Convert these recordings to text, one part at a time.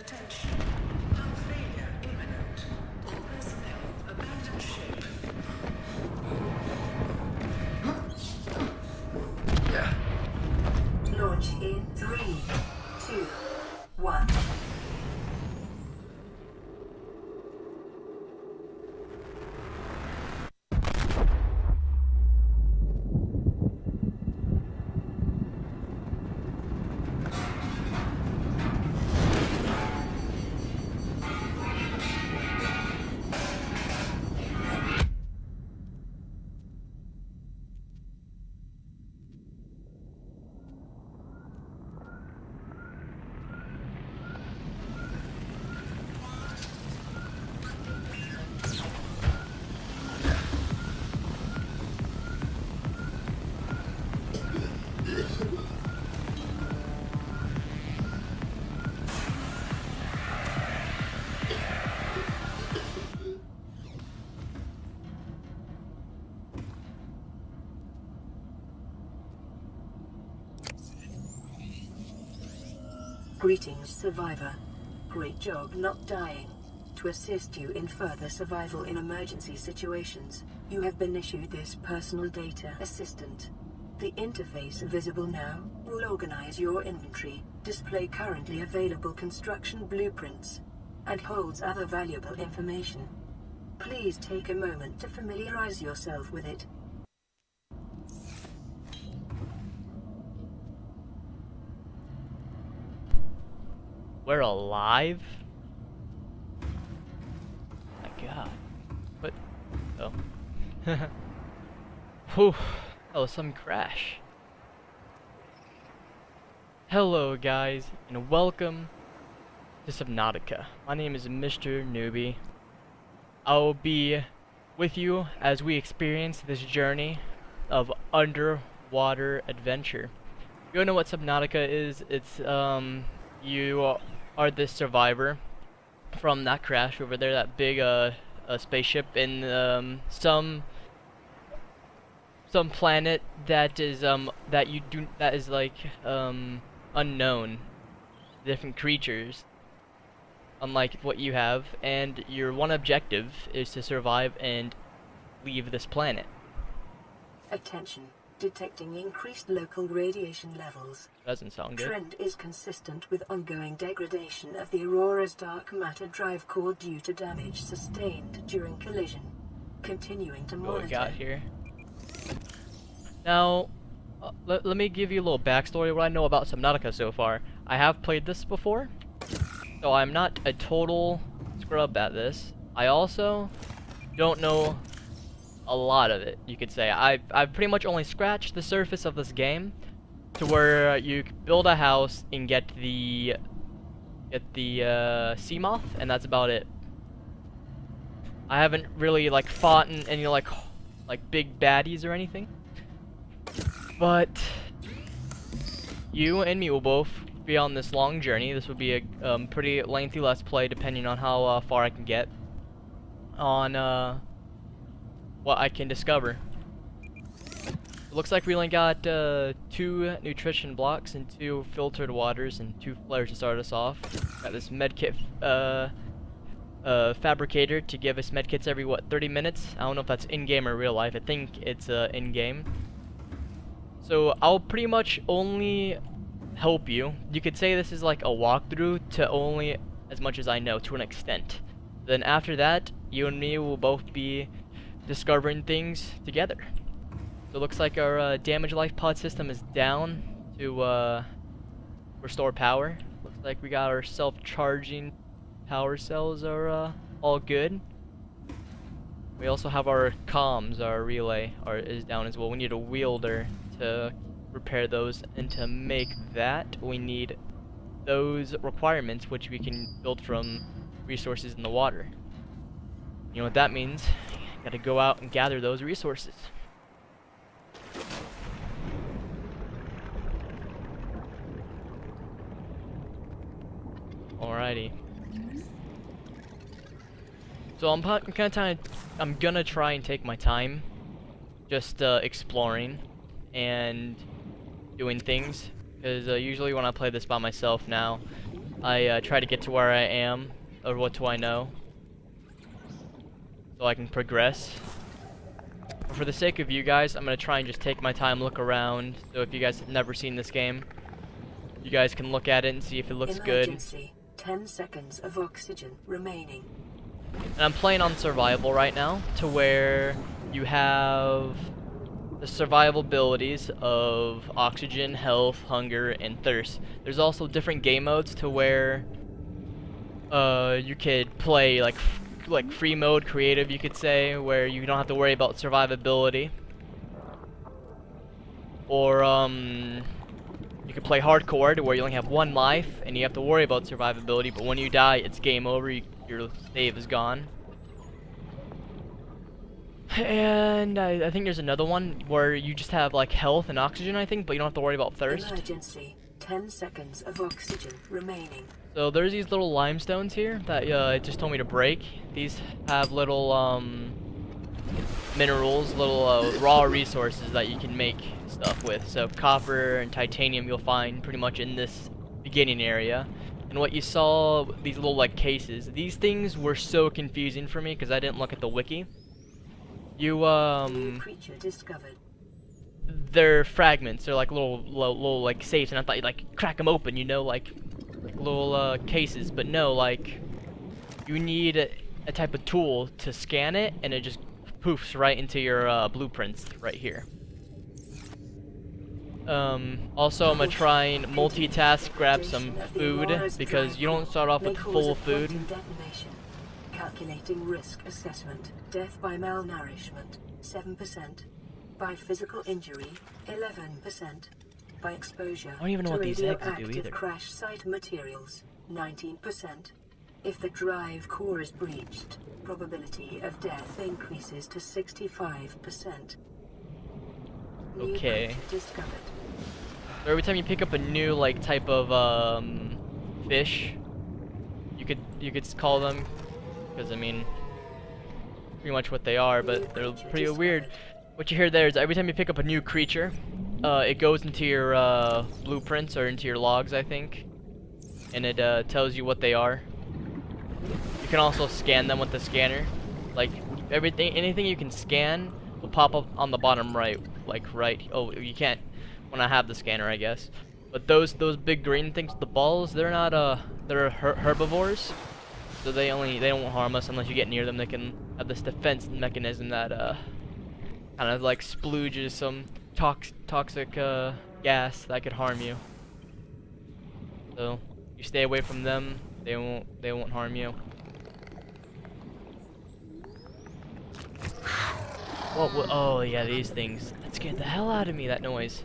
Attention. Hull failure imminent. All personnel abandon ship. Launch in 3, 2, 1. Greetings, survivor. Great job not dying. To assist you in further survival in emergency situations, you have been issued this personal data assistant. The interface visible now will organize your inventory, display currently available construction blueprints, and holds other valuable information. Please take a moment to familiarize yourself with it. We're alive? My god. What? Oh. Whew. That was some crash. Hello guys, and welcome to Subnautica. My name is Mr. Newbie. I will be with you as we experience this journey of underwater adventure. You don't know what Subnautica is? It's, you are this survivor from that crash over there, that big spaceship in some planet that is that is like unknown, different creatures, unlike what you have, and your one objective is to survive and leave this planet. Attention. Detecting increased local radiation levels. Doesn't sound good. Trend is consistent with ongoing degradation of the Aurora's dark matter drive core due to damage sustained during collision. Continuing to monitor. What we got here. Now, let me give you a little backstory of what I know about Subnautica so far. I have played this before, so I'm not a total scrub at this. I also don't know a lot of it, you could say. I've pretty much only scratched the surface of this game to where you build a house and get the sea moth, and that's about it. I haven't really like fought in any like big baddies or anything, but you and me will both be on this long journey. This would be a pretty lengthy let's play, depending on how far I can get on what I can discover. It looks like we only got 2 nutrition blocks and 2 filtered waters and 2 flares to start us off. Got this medkit fabricator to give us medkits every 30 minutes. I don't know if that's in-game or real life. I think it's in-game. So I'll pretty much only help you. You could say this is like a walkthrough to only as much as I know, to an extent. Then after that, you and me will both be discovering things together. So it looks like our damage life pod system is down to restore power. Looks like we got our self-charging power cells are all good. We also have our comms, our relay is down as well. We need a wielder to repair those, and to make that we need those requirements, which we can build from resources in the water. You know what that means? Gotta go out and gather those resources. Alrighty. So I'm gonna try and take my time, just exploring and doing things, because usually when I play this by myself now, I try to get to where I am, or what do I know, so I can progress. But for the sake of you guys, I'm gonna try and just take my time, look around. So if you guys have never seen this game, you guys can look at it and see if it looks Emergency. 10 seconds of oxygen remaining. good. And I'm playing on survival right now, to where you have the survival abilities of oxygen, health, hunger, and thirst. There's also different game modes to where you could play like free mode, creative, you could say, where you don't have to worry about survivability. Or you could play hardcore, to where you only have one life and you have to worry about survivability, but when you die, it's game over. Your save is gone. And I think there's another one where you just have like health and oxygen, I think, but you don't have to worry about thirst. Emergency. 10 seconds of oxygen remaining. So there's these little limestones here that it just told me to break. These have little minerals, little raw resources that you can make stuff with. So copper and titanium you'll find pretty much in this beginning area. And what you saw, these little like cases, these things were so confusing for me because I didn't look at the wiki. You New creature discovered. they're fragments. They're like little like safes, and I thought you'd like crack them open, you know, like little cases. But no, like you need a type of tool to scan it, and it just poofs right into your blueprints right here. Also, I'm gonna try and multitask, grab some food, because you don't start off with full food. Detonation. Calculating risk assessment. Death by malnourishment, 7%. By physical injury, 11%. By exposure I don't even know to what these eggs do radioactive either. crash site materials, 19%. If the drive core is breached, probability of death increases to 65%. New Okay. creature discovered. So every time you pick up a new like type of fish, you could call them, because I mean, pretty much what they are, but they're pretty weird. What you hear there is every time you pick up a new creature, it goes into your blueprints or into your logs, I think, and it tells you what they are. You can also scan them with the scanner. Like anything you can scan will pop up on the bottom right, like right. Oh, you can't when I have the scanner, I guess. But those big green things, the balls, they're not they're herbivores, so they don't harm us unless you get near them. They can have this defense mechanism that kind of like splooges some toxic gas that could harm you. So you stay away from them. They won't harm you. What? Oh yeah, these things. That scared the hell out of me. That noise.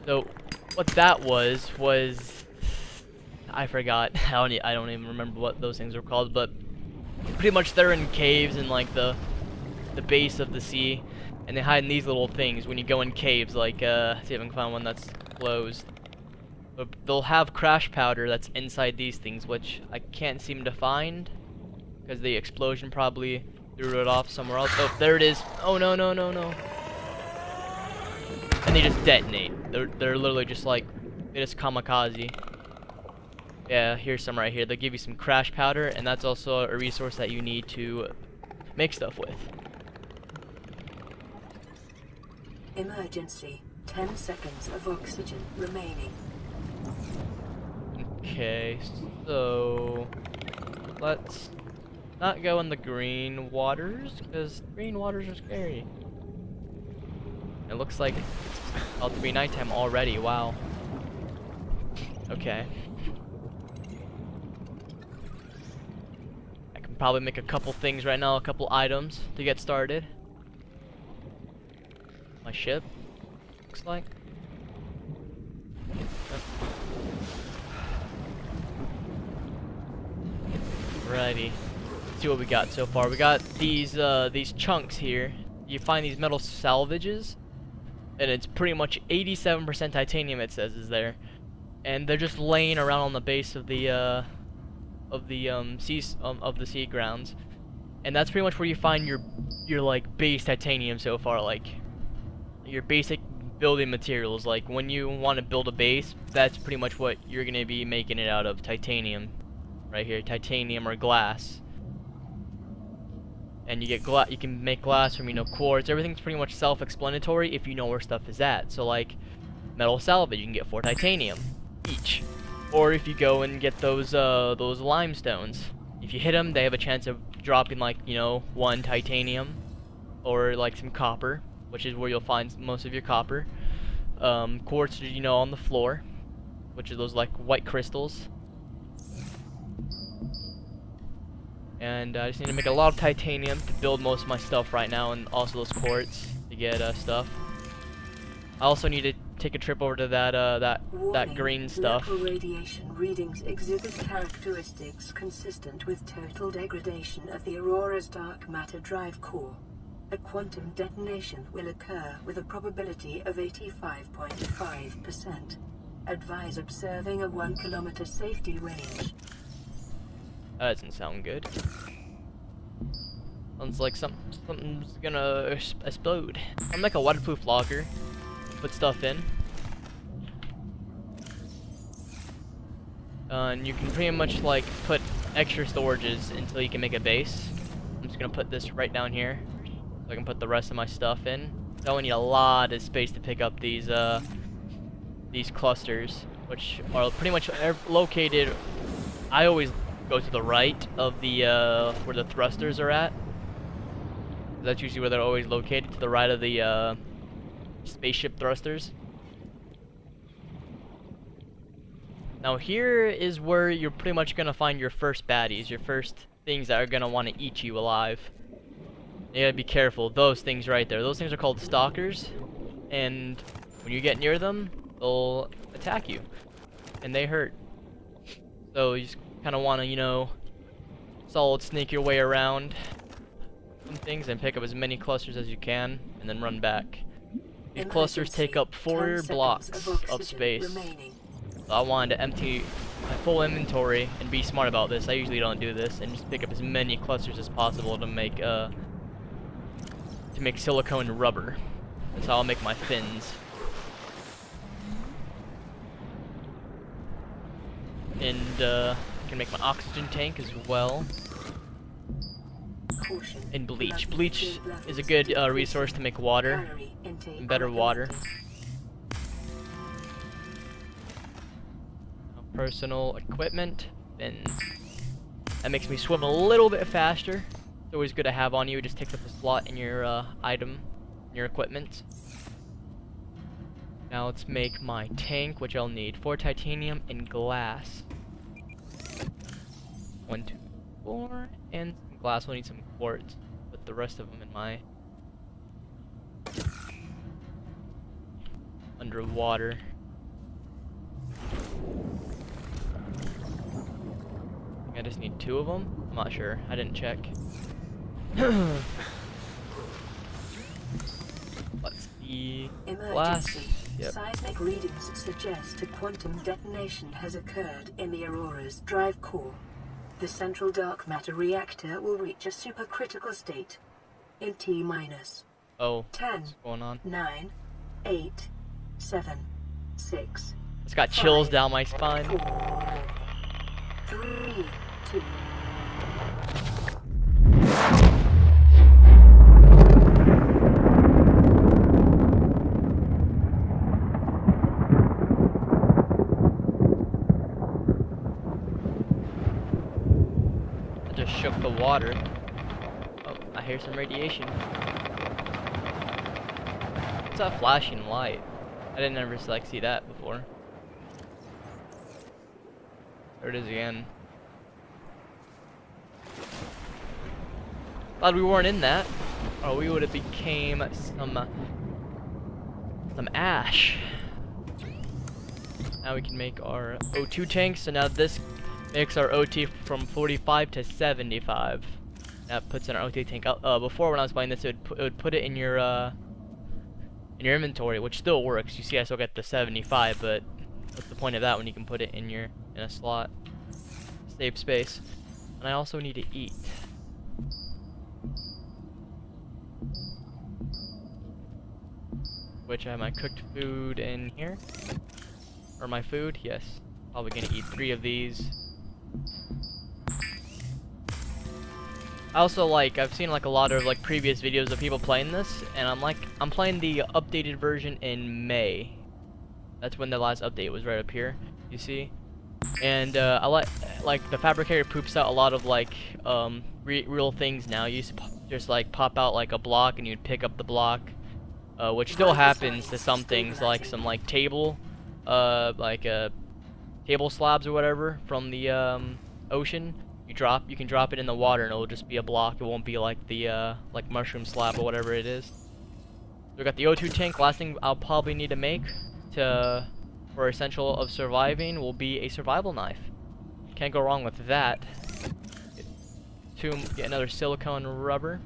So what that was I forgot. I don't even remember what those things were called, but pretty much they're in caves in like the base of the sea, and they hide in these little things when you go in caves. Like see if I can find one that's closed. But they'll have crash powder that's inside these things, which I can't seem to find because the explosion probably threw it off somewhere else. Oh, there it is. Oh no. And they just detonate. They're literally just like, they just kamikaze. Yeah, here's some right here. They'll give you some crash powder, and that's also a resource that you need to make stuff with. Emergency. 10 seconds of oxygen remaining. Okay, so let's not go in the green waters, because green waters are scary. It looks like it's about to be nighttime already. Wow. Okay. I can probably make a couple things right now, a couple items to get started. My ship, looks like. Alrighty. Let's see what we got so far. We got these chunks here. You find these metal salvages, and it's pretty much 87% titanium, it says, is there, and they're just laying around on the base of the sea grounds, and that's pretty much where you find your like base titanium so far, like your basic building materials. Like when you want to build a base, that's pretty much what you're gonna be making it out of. Titanium, right here, titanium or glass. And you get you can make glass from, you know, quartz. Everything's pretty much self-explanatory if you know where stuff is at. So like metal salvage, you can get 4 titanium each. Or if you go and get those limestones, if you hit them, they have a chance of dropping like, you know, 1 titanium or like some copper, which is where you'll find most of your copper. Quartz, you know, on the floor, which are those like white crystals. And I just need to make a lot of titanium to build most of my stuff right now, and also those quartz to get stuff. I also need to take a trip over to that green stuff. Local radiation readings exhibit characteristics consistent with total degradation of the Aurora's dark matter drive core. A quantum detonation will occur with a probability of 85.5%. Advise observing a 1 kilometer safety range. That doesn't sound good. Sounds like something's gonna explode. I'm like a waterproof locker. Put stuff in. And you can pretty much like put extra storages until you can make a base. I'm just gonna put this right down here, so I can put the rest of my stuff in. I only need a lot of space to pick up these clusters, which are pretty much located. I always go to the right of the where the thrusters are at. That's usually where they're always located, to the right of the spaceship thrusters. Now here is where you're pretty much gonna find your first baddies, your first things that are gonna want to eat you alive. You gotta be careful. Those things right there, those things are called stalkers, and when you get near them, they'll attack you, and they hurt. So you just kind of want to, you know, solid sneak your way around some things and pick up as many clusters as you can, and then run back. These clusters take up 4 blocks of space. Remaining. So I wanted to empty my full inventory and be smart about this. I usually don't do this, and just pick up as many clusters as possible to make silicone rubber. That's how I'll make my fins. And I can make my oxygen tank as well. And bleach. Bleach is a good resource to make water, and better water. Personal equipment, and that makes me swim a little bit faster. It's always good to have on you. It just takes up a slot in your item, your equipment. Now let's make my tank, which I'll need 4 titanium and glass. 1, 2, 4, and some glass. We'll need some quartz. Put the rest of them in my underwater. I just need 2 of them. I'm not sure. I didn't check. Let's see. Glass. Yep. Seismic readings suggest a quantum detonation has occurred in the Aurora's drive core. The central dark matter reactor will reach a supercritical state in T-minus. Oh, 10, what's going on? 9, 8, 7, 6. It's got chills 5, down my spine. 4, 3, 2. I just shook the water. Oh, I hear some radiation. What's that flashing light? I didn't ever like see that before. There it is again. Glad we weren't in that, or we would have became some ash. Now we can make our O2 tanks, so now this makes our OT from 45 to 75. That puts in our OT tank. Before when I was playing this, it would put it in your inventory, which still works. You see, I still get the 75, but what's the point of that when you can put it in a slot? Save space. And I also need to eat. which I have my cooked food in here. Or my food, yes. Probably gonna eat 3 of these. I also I've seen like a lot of like previous videos of people playing this, and I'm playing the updated version in May. That's when the last update was, right up here, you see? And I like the fabricator poops out a lot of like real things now. You used to just like pop out like a block and you'd pick up the block, which still happens to some things, like some like table table slabs or whatever from the ocean. You can drop it in the water and it'll just be a block. It won't be like the like mushroom slab or whatever it is. So we got the O2 tank. Last thing I'll probably need to make for essential of surviving will be a survival knife. Can't go wrong with that. Get another silicone rubber.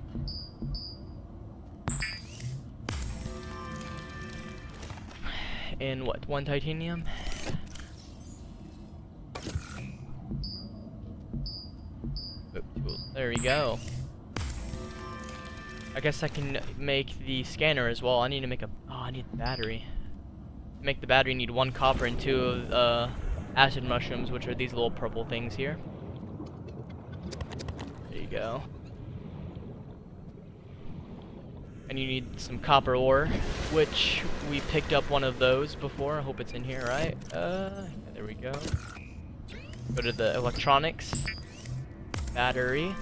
And what? 1 titanium. There we go. I guess I can make the scanner as well. I need to make I need the battery. To make the battery, you need 1 copper and 2 acid mushrooms, which are these little purple things here. There you go. And you need some copper ore, which we picked up 1 of those before. I hope it's in here, right? Yeah, there we go. Go to the electronics. Battery.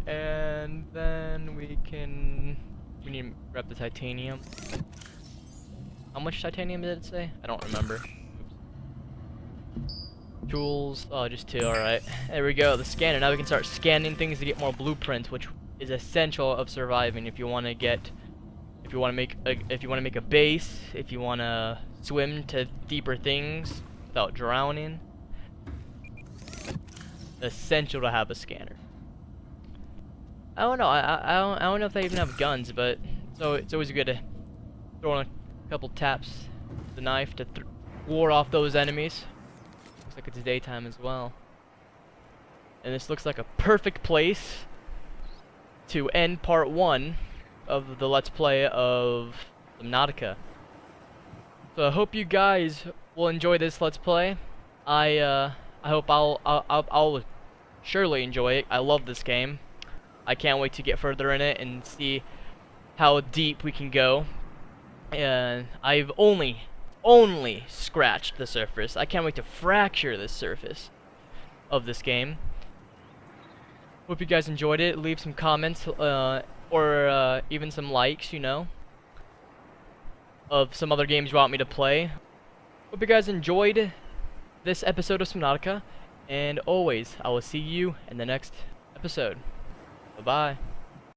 And then we need to grab the titanium. How much titanium did it say? I don't remember. Oops. Tools. Oh, just 2. All right. There we go. The scanner. Now we can start scanning things to get more blueprints, which is essential of surviving. If you want to make a base, if you want to swim to deeper things without drowning, essential to have a scanner. I don't know. I don't know if they even have guns, but so it's always good to throw in a couple taps with the knife to ward off those enemies. Looks like it's daytime as well, and this looks like a perfect place to end part 1 of the Let's Play of Subnautica. So I hope you guys will enjoy this Let's Play. I hope I'll surely enjoy it. I love this game. I can't wait to get further in it and see how deep we can go. And I've only scratched the surface. I can't wait to fracture the surface of this game. Hope you guys enjoyed it. Leave some comments or even some likes, you know, of some other games you want me to play. Hope you guys enjoyed this episode of Subnautica, and always I will see you in the next episode. Bye-bye.